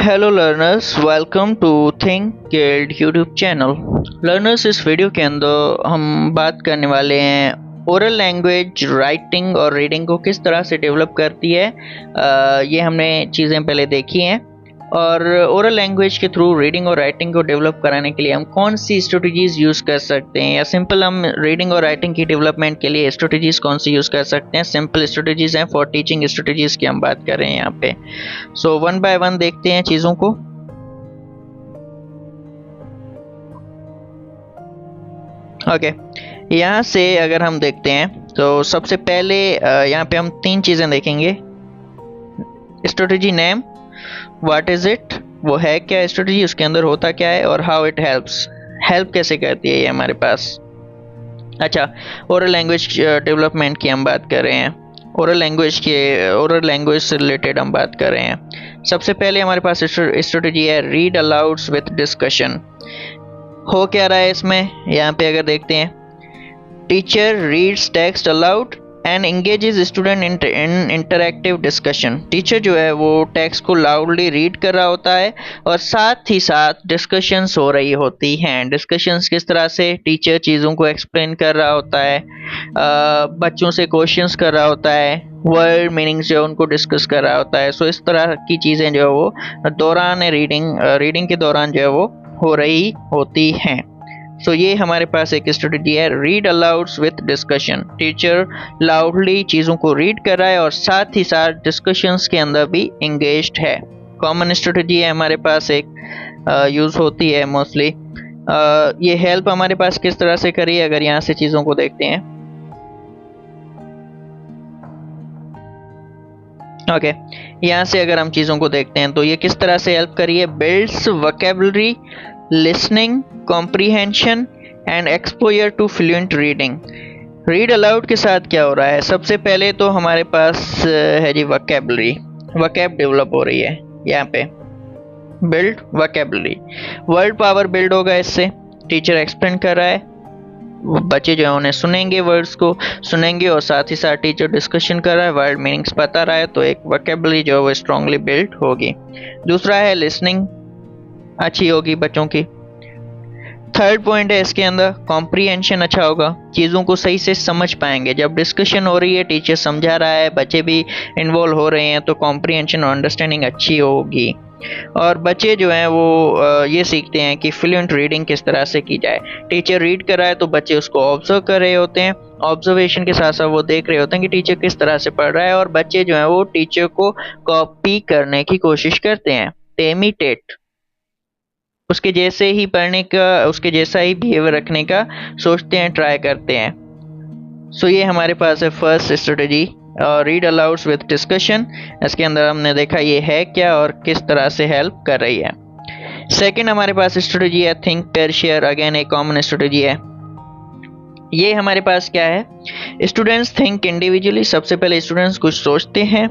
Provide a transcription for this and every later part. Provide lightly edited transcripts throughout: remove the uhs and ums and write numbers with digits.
Hello learners, welcome to Think Guild YouTube channel. Learners, इस video के अंदर हम बात करने वाले हैं ओरल लैंग्वेज राइटिंग और रीडिंग को किस तरह से डेवलप करती है। ये हमने चीज़ें पहले देखी हैं और ओरल लैंग्वेज के थ्रू रीडिंग और राइटिंग को डेवलप कराने के लिए हम कौन सी स्ट्रेटजीज यूज़ कर सकते हैं, या सिंपल हम रीडिंग और राइटिंग की डेवलपमेंट के लिए स्ट्रेटजीज कौन सी यूज़ कर सकते हैं। सिंपल स्ट्रेटजीज हैं, फॉर टीचिंग स्ट्रेटजीज की हम बात कर रहे हैं यहाँ पे। सो वन बाय वन देखते हैं चीज़ों को। ओके, यहाँ से अगर हम देखते हैं तो सबसे पहले यहाँ पे हम तीन चीज़ें देखेंगे। Strategy name, what is it, वो है क्या स्ट्रेटजी, उसके अंदर होता क्या है, और हाउ इट हेल्प्स, हेल्प कैसे करती है ये हमारे पास। अच्छा, ओरल लैंग्वेज डेवलपमेंट की हम बात कर रहे हैं, ओरल लैंग्वेज से रिलेटेड हम बात कर रहे हैं। सबसे पहले हमारे पास स्ट्रेटजी है रीड अलाउड्स विथ डिस्कशन। हो क्या रहा है इसमें, यहाँ पे अगर देखते हैं, teacher reads text allowed and engages student in interactive discussion. Teacher जो है वो टेक्स्ट को लाउडली रीड कर रहा होता है और साथ ही साथ डिस्कशंस हो रही होती हैं। डिस्कशंस किस तरह से, टीचर चीज़ों को एक्सप्लेन कर रहा होता है, बच्चों से क्वेश्चंस कर रहा होता है, वर्ड मीनिंग्स जो उनको डिस्कस कर रहा होता है। सो इस तरह की चीज़ें जो है वो दौरान रीडिंग के दौरान जो है वो हो रही होती हैं। सो ये हमारे पास एक स्ट्रेटजी है, read alouds with discussion. Teacher loudly चीज़ों को रीड कर रहा है और साथ ही साथ डिस्कशंस के अंदर भी इंगेज्ड है। कॉमन स्ट्रेटजी है हमारे पास, एक यूज़ होती है मोस्टली। ये हेल्प हमारे पास किस तरह से करी, अगर यहाँ से चीज़ों को देखते हैं। ओके, यहाँ से अगर हम चीज़ों को देखते हैं तो ये किस तरह से हेल्प करी है। Builds vocabulary, listening, comprehension and exposure to fluent reading. Read aloud के साथ क्या हो रहा है, सबसे पहले तो हमारे पास है जी वोकैबुलरी, वोकैब डेवलप हो रही है यहाँ पे। Build vocabulary, word power build होगा इससे। टीचर एक्सप्लेन कर रहा है, बच्चे जो है उन्हें सुनेंगे, वर्ड्स को सुनेंगे और साथ ही साथ टीचर डिस्कशन कर रहा है, वर्ड मीनिंग्स बता रहा है, तो एक वोकैबुलरी जो है वो स्ट्रांगली बिल्ड होगी। दूसरा है लिसनिंग, अच्छी होगी बच्चों की। थर्ड पॉइंट है इसके अंदर कॉम्प्रीहेंशन अच्छा होगा, चीज़ों को सही से समझ पाएंगे। जब डिस्कशन हो रही है, टीचर समझा रहा है, बच्चे भी इन्वॉल्व हो रहे हैं, तो कॉम्प्रीहेंशन और अंडरस्टैंडिंग अच्छी होगी। और बच्चे जो हैं वो ये सीखते हैं कि फ्लुएंट रीडिंग किस तरह से की जाए। टीचर रीड कर रहा है तो बच्चे उसको ऑब्जर्व कर रहे होते हैं, ऑब्जर्वेशन के साथ साथ वो देख रहे होते हैं कि टीचर किस तरह से पढ़ रहा है, और बच्चे जो हैं वो टीचर को कॉपी करने की कोशिश करते हैं, इमिटेट, उसके जैसे ही पढ़ने का, उसके जैसा ही बिहेवियर रखने का सोचते हैं, ट्राई करते हैं। सो ये हमारे पास है first strategy, read alouds with discussion. इसके अंदर हमने देखा ये है क्या और किस तरह से हेल्प कर रही है। सेकंड हमारे पास स्ट्रेटजी है थिंक पेयर शेयर, अगेन एक कॉमन स्ट्रेटजी है। ये हमारे पास क्या है, स्टूडेंट्स थिंक इंडिविजुअली, सबसे पहले स्टूडेंट्स कुछ सोचते हैं,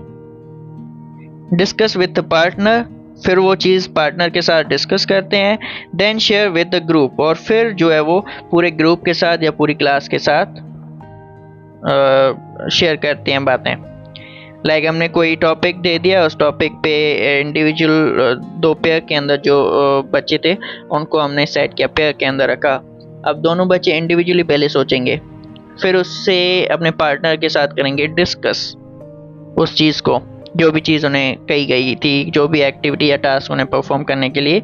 डिस्कस विद द पार्टनर, फिर वो चीज़ पार्टनर के साथ डिस्कस करते हैं, then share with the group, और फिर जो है वो पूरे ग्रुप के साथ या पूरी क्लास के साथ शेयर करते हैं बातें। लाइक हमने कोई टॉपिक दे दिया, उस टॉपिक पे इंडिविजुअल दो पेयर के अंदर जो बच्चे थे उनको हमने सेट किया, पेयर के अंदर रखा। अब दोनों बच्चे इंडिविजुअली पहले सोचेंगे, फिर उससे अपने पार्टनर के साथ करेंगे डिस्कस उस चीज़ को, जो भी चीज़ उन्हें कही गई थी, जो भी एक्टिविटी या टास्क उन्हें परफॉर्म करने के लिए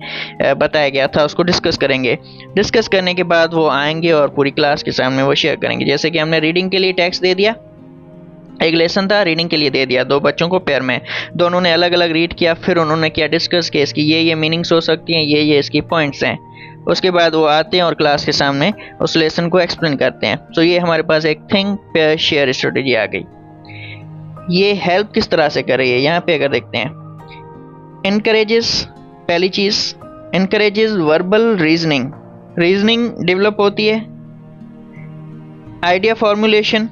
बताया गया था, उसको डिस्कस करेंगे। डिस्कस करने के बाद वो आएंगे और पूरी क्लास के सामने वो शेयर करेंगे। जैसे कि हमने रीडिंग के लिए टेक्स्ट दे दिया, एक लेसन था, रीडिंग के लिए दे दिया दो बच्चों को पेयर में, दोनों ने अलग अलग रीड किया, फिर उन्होंने क्या डिस्कस किया, इसकी ये मीनिंग्स हो सकती हैं, ये इसकी पॉइंट्स हैं। उसके बाद वो आते हैं और क्लास के सामने उस लेसन को एक्सप्लेन करते हैं। तो ये हमारे पास एक थिंक पेयर शेयर स्ट्रेटजी आ गई। ये हेल्प किस तरह से कर रही है, यहाँ पे अगर देखते हैं, इनकरेजेस, पहली चीज encourages verbal reasoning, reasoning develop होती है। आइडिया फॉर्मुलेशन,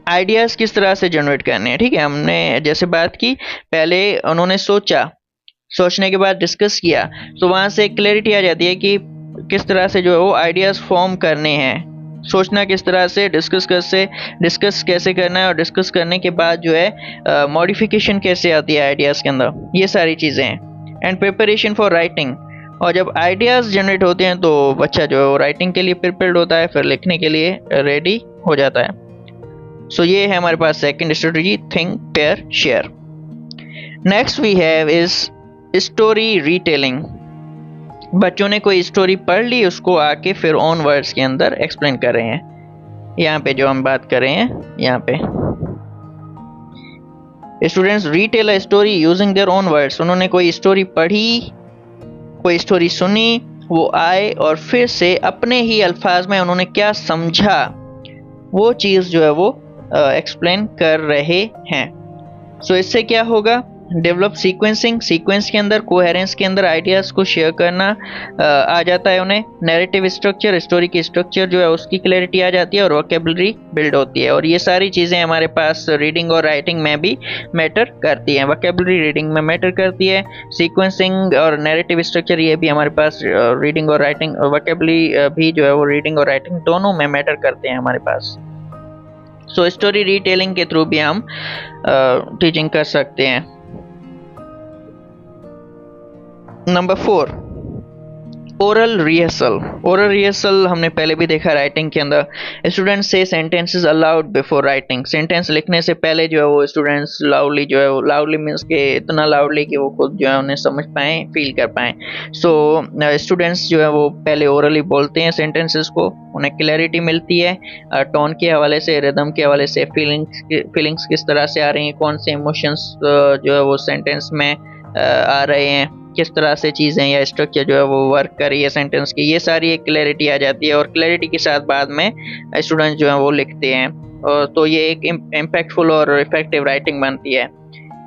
आइडियाज किस तरह से जनरेट करने हैं, ठीक है, हमने जैसे बात की, पहले उन्होंने सोचा, सोचने के बाद डिस्कस किया, तो वहां से क्लैरिटी आ जाती है कि किस तरह से जो है वो आइडियाज फॉर्म करने हैं, सोचना किस तरह से, डिस्कस कैसे करना है, और डिस्कस करने के बाद जो है मॉडिफिकेशन कैसे आती है आइडियाज़ के अंदर, ये सारी चीज़ें हैं। एंड प्रिपरेशन फॉर राइटिंग, और जब आइडियाज़ जनरेट होते हैं तो बच्चा जो है वो राइटिंग के लिए प्रिपेयर्ड होता है, फिर लिखने के लिए रेडी हो जाता है। सो ये है हमारे पास second strategy, think pair share. Next we have is story retelling. बच्चों ने कोई स्टोरी पढ़ ली, उसको आके फिर ऑन वर्ड्स के अंदर एक्सप्लेन कर रहे हैं। यहाँ पे जो हम बात कर रहे हैं, यहाँ पे students retail a story using their own words. उन्होंने कोई स्टोरी पढ़ी, कोई स्टोरी सुनी, वो आए और फिर से अपने ही अल्फाज में उन्होंने क्या समझा वो चीज़ जो है वो एक्सप्लेन कर रहे हैं। सो इससे क्या होगा, डेवलप सीक्वेंसिंग, सीक्वेंस के अंदर, कोहेरेंस के अंदर आइडियाज़ को शेयर करना आ जाता है उन्हें। नैरेटिव स्ट्रक्चर, स्टोरी की स्ट्रक्चर जो है उसकी क्लैरिटी आ जाती है और वोकेबलरी बिल्ड होती है। और ये सारी चीज़ें हमारे पास रीडिंग और राइटिंग में भी मैटर करती हैं। वोकेबलरी रीडिंग में मैटर करती है, सीक्वेंसिंग और नैरेटिव स्ट्रक्चर ये भी हमारे पास रीडिंग और राइटिंग, वोकेबलरी भी जो है वो रीडिंग और राइटिंग दोनों में मैटर करते हैं हमारे पास। सो स्टोरी रीटेलिंग के थ्रू भी हम टीचिंग कर सकते हैं। Number 4, oral rehearsal. Oral rehearsal हमने पहले भी देखा राइटिंग के अंदर। स्टूडेंट्स से sentences allowed before writing. Sentence लिखने से पहले जो है वो स्टूडेंट्स लाउडली जो है वो, लाउडली मीन्स के इतना लाउडली कि वो खुद जो है उन्हें समझ पाएँ, फील कर पाएँ। सो स्टूडेंट्स जो है वो पहले ओरली बोलते हैं सेंटेंसेस को, उन्हें क्लैरिटी मिलती है टोन के हवाले से, रिदम के हवाले से, फीलिंग्स किस तरह से आ रही हैं, कौन से इमोशंस जो है वो सेंटेंस में आ रहे हैं, किस तरह से चीज़ें या स्ट्रक्चर जो है वो वर्क कर रही है सेंटेंस की, ये सारी एक क्लैरिटी आ जाती है। और क्लैरिटी के साथ बाद में स्टूडेंट्स जो है वो लिखते हैं, और तो ये एक इम्पैक्टफुल और इफेक्टिव राइटिंग बनती है।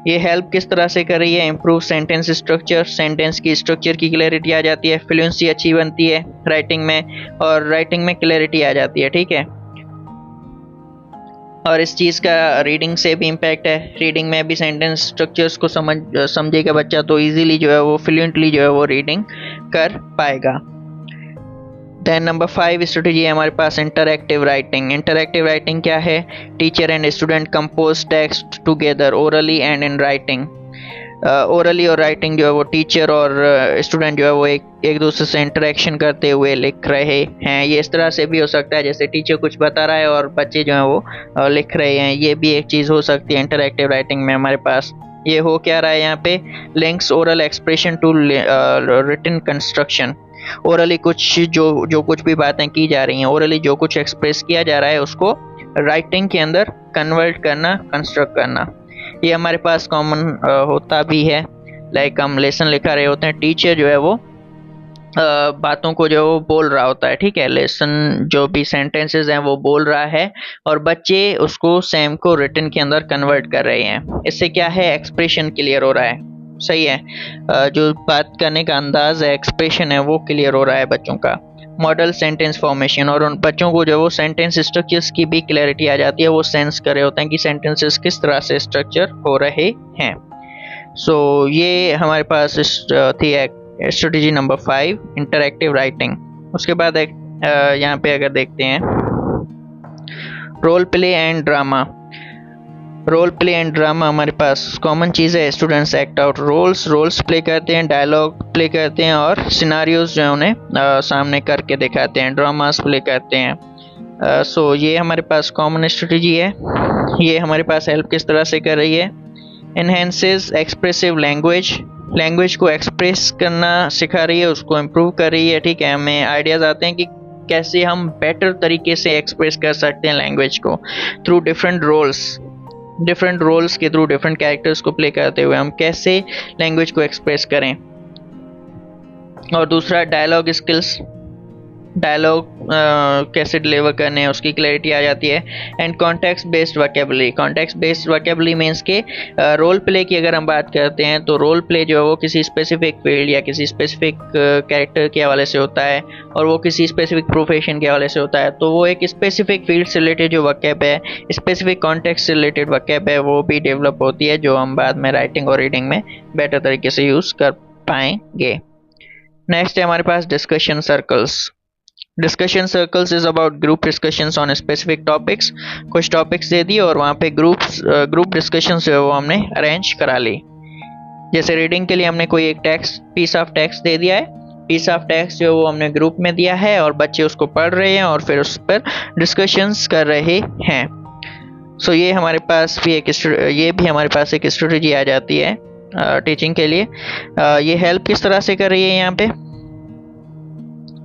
ये हेल्प किस तरह से कर रही है, इम्प्रूव सेंटेंस स्ट्रक्चर, सेंटेंस की स्ट्रक्चर की क्लैरिटी आ जाती है, फ्लुएंसी अच्छी बनती है राइटिंग में, और राइटिंग में क्लैरिटी आ जाती है। ठीक है, और इस चीज़ का रीडिंग से भी इम्पैक्ट है। रीडिंग में भी सेंटेंस स्ट्रक्चर्स को समझेगा बच्चा तो इजीली जो है वो फ्लुएंटली जो है वो रीडिंग कर पाएगा। देन नंबर 5 स्ट्रेटजी है हमारे पास इंटरएक्टिव राइटिंग। इंटरएक्टिव राइटिंग क्या है, teacher and student compose text together orally and in writing. Orally और राइटिंग जो है वो टीचर और स्टूडेंट जो है वो एक दूसरे से इंटरेक्शन करते हुए लिख रहे हैं। ये इस तरह से भी हो सकता है जैसे टीचर कुछ बता रहा है और बच्चे जो है वो लिख रहे हैं, ये भी एक चीज़ हो सकती है इंटरएक्टिव राइटिंग में हमारे पास। ये हो क्या रहा है यहाँ पे, links oral expression to written construction. Orally कुछ जो कुछ भी बातें की जा रही हैं, ओरली जो कुछ एक्सप्रेस किया जा रहा है उसको राइटिंग के अंदर कन्वर्ट करना, कंस्ट्रक्ट करना, ये हमारे पास कॉमन होता भी है। लाइक हम लेसन लिखा रहे होते हैं, टीचर जो है वो बातों को जो बोल रहा होता है, ठीक है, लेसन जो भी सेंटेंसेस हैं वो बोल रहा है और बच्चे उसको सेम को रिटन के अंदर कन्वर्ट कर रहे हैं। इससे क्या है, एक्सप्रेशन क्लियर हो रहा है, सही है, जो बात करने का अंदाज है, एक्सप्रेशन है, वो क्लियर हो रहा है बच्चों का। मॉडल सेंटेंस फॉर्मेशन, और उन बच्चों को जो वो सेंटेंस स्ट्रक्चर्स की भी क्लैरिटी आ जाती है, वो सेंस कर रहे होते हैं कि सेंटेंसेस किस तरह से स्ट्रक्चर हो रहे हैं। सो ये हमारे पास थी स्ट्रेटजी नंबर 5 इंटरएक्टिव राइटिंग। उसके बाद एक यहाँ पे अगर देखते हैं role play and drama. Role play and drama हमारे पास कॉमन चीज़ है। Students act out roles play करते हैं, डायलॉग प्ले करते हैं और सिनारियोज जो है उन्हें सामने करके दिखाते हैं, ड्रामास प्ले करते हैं। सो ये हमारे पास कॉमन स्ट्रेटजी है। ये हमारे पास हेल्प किस तरह से कर रही है, एनहेंसेस एक्सप्रेसिव लैंग्वेज, लैंग्वेज को एक्सप्रेस करना सिखा रही है, उसको इम्प्रूव कर रही है। ठीक है, हमें आइडियाज़ आते हैं कि कैसे हम बेटर तरीके से एक्सप्रेस कर सकते हैं लैंग्वेज को थ्रू डिफरेंट रोल्स के थ्रू, डिफरेंट कैरेक्टर्स को प्ले करते हुए हम कैसे लैंग्वेज को एक्सप्रेस करें। और दूसरा डायलॉग स्किल्स, डायलॉग कैसे डिलीवर करने हैं उसकी क्लैरिटी आ जाती है। And context based vocabulary, context based vocabulary means के रोल प्ले की अगर हम बात करते हैं तो रोल प्ले जो है वो किसी स्पेसिफिक फील्ड या किसी स्पेसिफिक कैरेक्टर के हवाले से होता है और वो किसी स्पेसिफिक प्रोफेशन के हवाले से होता है। तो वो एक स्पेसिफिक फील्ड से रिलेटेड जो वोकैब है, स्पेसिफिक कॉन्टेक्स्ट से रिलेटेड वोकैब है, वो भी डेवलप होती है जो हम बाद में राइटिंग और रीडिंग में बेटर तरीके से यूज़ कर पाएंगे। नेक्स्ट है हमारे पास discussion circles. Discussion circles is about group discussions on specific topics. कुछ टॉपिक्स दे दिए और वहाँ पे ग्रुप डिस्कशंस जो है वो हमने अरेंज करा ली। जैसे रीडिंग के लिए हमने कोई एक टेक्स्ट, पीस ऑफ टेक्स्ट दे दिया है, पीस ऑफ टेक्स्ट जो वो हमने ग्रुप में दिया है और बच्चे उसको पढ़ रहे हैं और फिर उस पर डिस्कशंस कर रहे हैं। सो ये हमारे पास एक स्ट्रेटजी आ जाती है टीचिंग के लिए। ये हेल्प किस तरह से कर रही है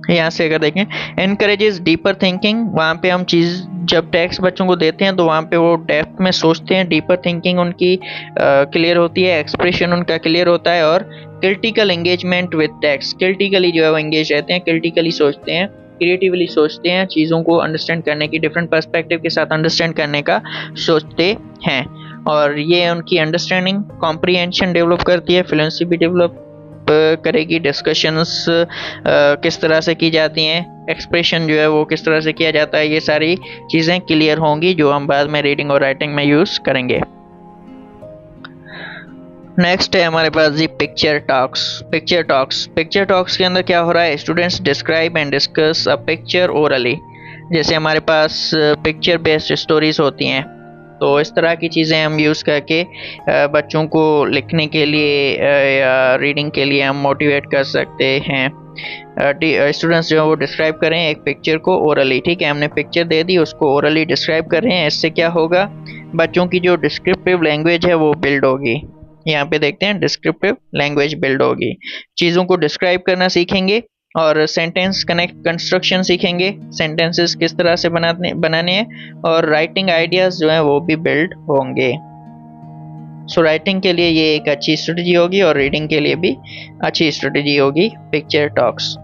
यहाँ से अगर देखें, एनकरेजेस डीपर थिंकिंग। वहाँ पे हम चीज़ जब टेक्स्ट बच्चों को देते हैं तो वहाँ पे वो डेप्थ में सोचते हैं, डीपर थिंकिंग उनकी क्लियर होती है, एक्सप्रेशन उनका क्लियर होता है, और critical engagement with text. Critically जो है वो एंगेज रहते हैं, क्रिटिकली सोचते हैं, क्रिएटिवली सोचते हैं, चीज़ों को अंडरस्टैंड करने की, डिफरेंट पर्सपेक्टिव के साथ अंडरस्टैंड करने का सोचते हैं, और ये उनकी अंडरस्टैंडिंग, कॉम्प्रिहेंशन डेवलप करती है, फ्लुएंसी भी डेवलप करेगी, डिस्कशंस किस तरह से की जाती हैं, एक्सप्रेशन जो है वो किस तरह से किया जाता है, ये सारी चीज़ें क्लियर होंगी जो हम बाद में रीडिंग और राइटिंग में यूज़ करेंगे। नेक्स्ट है हमारे पास जी पिक्चर टॉक्स। पिक्चर टॉक्स के अंदर क्या हो रहा है, students describe and discuss a picture orally. जैसे हमारे पास पिक्चर बेस्ड स्टोरीज होती हैं, तो इस तरह की चीज़ें हम यूज़ करके बच्चों को लिखने के लिए या रीडिंग के लिए हम मोटिवेट कर सकते हैं। स्टूडेंट्स जो है वो डिस्क्राइब करें एक पिक्चर को ओरली, ठीक है, हमने पिक्चर दे दी, उसको ओरली डिस्क्राइब कर रहे हैं। इससे क्या होगा, बच्चों की जो डिस्क्रिप्टिव लैंग्वेज है वो बिल्ड होगी। यहाँ पे देखते हैं, डिस्क्रिप्टिव लैंग्वेज बिल्ड होगी, चीज़ों को डिस्क्राइब करना सीखेंगे और सेंटेंस कनेक्ट कंस्ट्रक्शन सीखेंगे, सेंटेंसेस किस तरह से बनाने हैं, और राइटिंग आइडियाज जो हैं वो भी बिल्ड होंगे। सो राइटिंग के लिए ये एक अच्छी स्ट्रेटजी होगी और रीडिंग के लिए भी अच्छी स्ट्रेटजी होगी पिक्चर टॉक्स।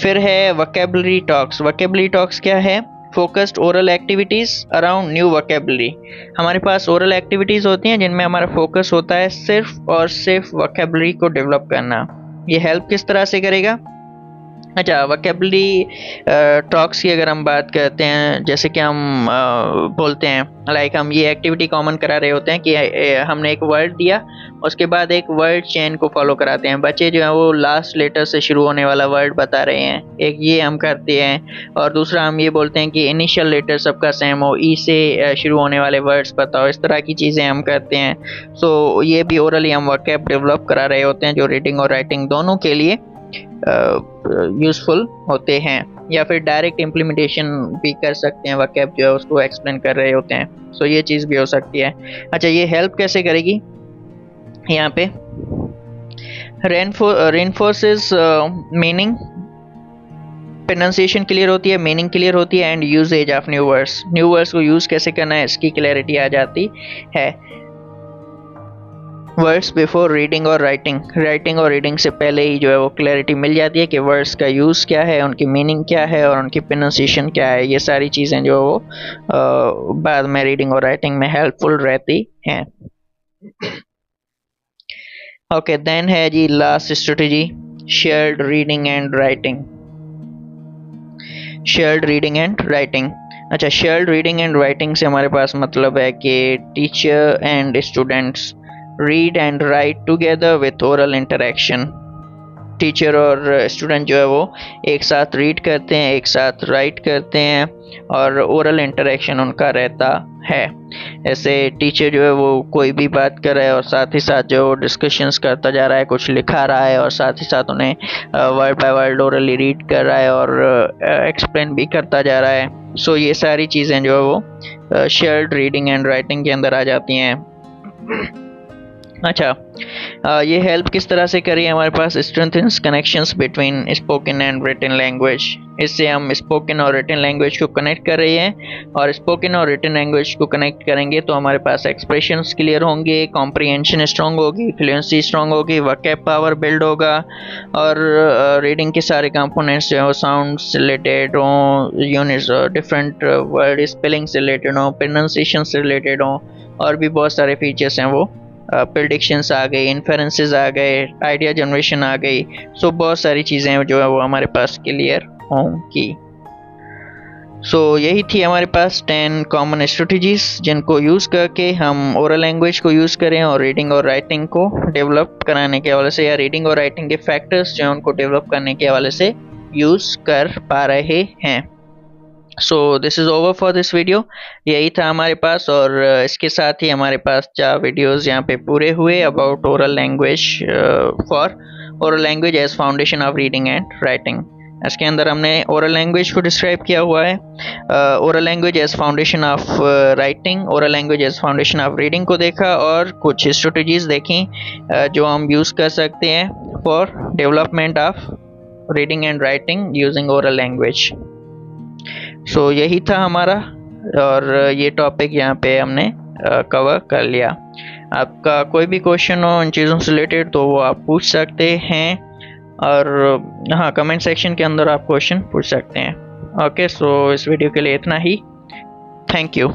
फिर है वोकैबुलरी टॉक्स। वोकैबुलरी टॉक्स क्या है, focused oral activities around new vocabulary. हमारे पास ओरल एक्टिविटीज होती हैं जिनमें हमारा फोकस होता है सिर्फ और सिर्फ वोकैबुलरी को डेवलप करना। ये हेल्प किस तरह से करेगा, अच्छा, वोकैबुलरी टॉक्स की अगर हम बात करते हैं, जैसे कि हम बोलते हैं, लाइक हम ये एक्टिविटी कॉमन करा रहे होते हैं कि हमने एक वर्ड दिया, उसके बाद एक वर्ड चेन को फॉलो कराते हैं। बच्चे जो है वो लास्ट लेटर से शुरू होने वाला वर्ड बता रहे हैं, एक ये हम करते हैं, और दूसरा हम ये बोलते हैं कि इनिशियल लेटर सबका सेम हो, ई से शुरू होने वाले वर्ड्स बताओ। इस तरह की चीज़ें हम करते हैं। सो ये भी ओरली हम वोकैब डेवलप करा रहे होते हैं, जो रीडिंग और राइटिंग दोनों के लिए यूजफुल होते हैं। या फिर डायरेक्ट इम्प्लीमेंटेशन भी कर सकते हैं, वोकैब जो है उसको एक्सप्लेन कर रहे होते हैं। सो ये चीज़ भी हो सकती है। अच्छा, ये हेल्प कैसे करेगी, यहाँ पे रेनफोर्सेस मीनिंग, प्रोनाउंसिएशन क्लियर होती है, मीनिंग क्लियर होती है, and uses of new words को यूज़ कैसे करना है इसकी क्लैरिटी आ जाती है। वर्ड्स बिफोर रीडिंग और राइटिंग और रीडिंग से पहले ही जो है वो क्लैरिटी मिल जाती है कि वर्ड्स का यूज़ क्या है, उनकी मीनिंग क्या है और उनकी प्रोनाउंसिएशन क्या है। ये सारी चीज़ें जो वो बाद में रीडिंग और राइटिंग में हेल्पफुल रहती हैं। ओके, देन है जी last strategy, shared reading and writing. Shared reading and writing, अच्छा, शेयर्ड रीडिंग एंड राइटिंग से हमारे पास मतलब है कि teacher and students read and write together with oral interaction. Teacher और स्टूडेंट जो है वो एक साथ रीड करते हैं, एक साथ राइट करते हैं, और ओरल इंटरेक्शन उनका रहता है। ऐसे टीचर जो है वो कोई भी बात कर रहा है और साथ ही साथ जो डिस्कशंस करता जा रहा है, कुछ लिखा रहा है, और साथ ही साथ उन्हें word by word orally read कर रहा है और एक्सप्लेन भी करता जा रहा है। सो ये सारी चीज़ें जो है वो शेयर्ड रीडिंग एंड राइटिंग के अंदर आ जाती हैं। अच्छा, ये हेल्प किस तरह से करिए, हमारे पास strengthens connections between spoken and written language. इससे हम स्पोकन और रिटन लैंग्वेज को कनेक्ट कर रहे हैं, और स्पोकन और रिटन लैंग्वेज को कनेक्ट करेंगे तो हमारे पास एक्सप्रेशंस क्लियर होंगे, कॉम्प्रिहेंशन स्ट्रांग होगी, फ्लुएंसी स्ट्रांग होगी, वोकैब पावर बिल्ड होगा, और रीडिंग के सारे कंपोनेंट्स जो है साउंड से रिलेटेड हो, यूनिट्स डिफरेंट वर्ड स्पेलिंग से रिलेटेड हो, प्रोनाउंसिएशन से रिलेटेड हो, और भी बहुत सारे फीचर्स हैं वो, प्रेडिक्शंस आ गई, इन्फेरेंसेस आ गए, आइडिया जनरेशन आ गई। सो बहुत सारी चीज़ें जो है वो हमारे पास क्लियर होंगी। सो यही थी हमारे पास 10 कॉमन स्ट्रेटजीज जिनको यूज़ करके हम ओरल लैंग्वेज को यूज़ करें और रीडिंग और राइटिंग को डेवलप कराने के हवाले से, या रीडिंग और राइटिंग के फैक्टर्स जो हैं उनको डेवलप करने के हवाले से यूज़ कर पा रहे हैं। So this is over for this video. यही था हमारे पास, और इसके साथ ही हमारे पास 4 वीडियोस यहाँ पे पूरे हुए about oral language for oral language as foundation of reading and writing. इसके अंदर हमने ओरल लैंग्वेज को डिस्क्राइब किया हुआ है, oral language as foundation of writing, oral language as foundation of reading को देखा, और कुछ स्ट्रेटजीज देखी जो हम यूज़ कर सकते हैं for development of reading and writing using oral language. So यही था हमारा, और ये टॉपिक यहाँ पे हमने कवर कर लिया। आपका कोई भी क्वेश्चन हो इन चीज़ों से रिलेटेड तो वो आप पूछ सकते हैं, और हाँ, कमेंट सेक्शन के अंदर आप क्वेश्चन पूछ सकते हैं। ओके, सो इस वीडियो के लिए इतना ही। Thank you.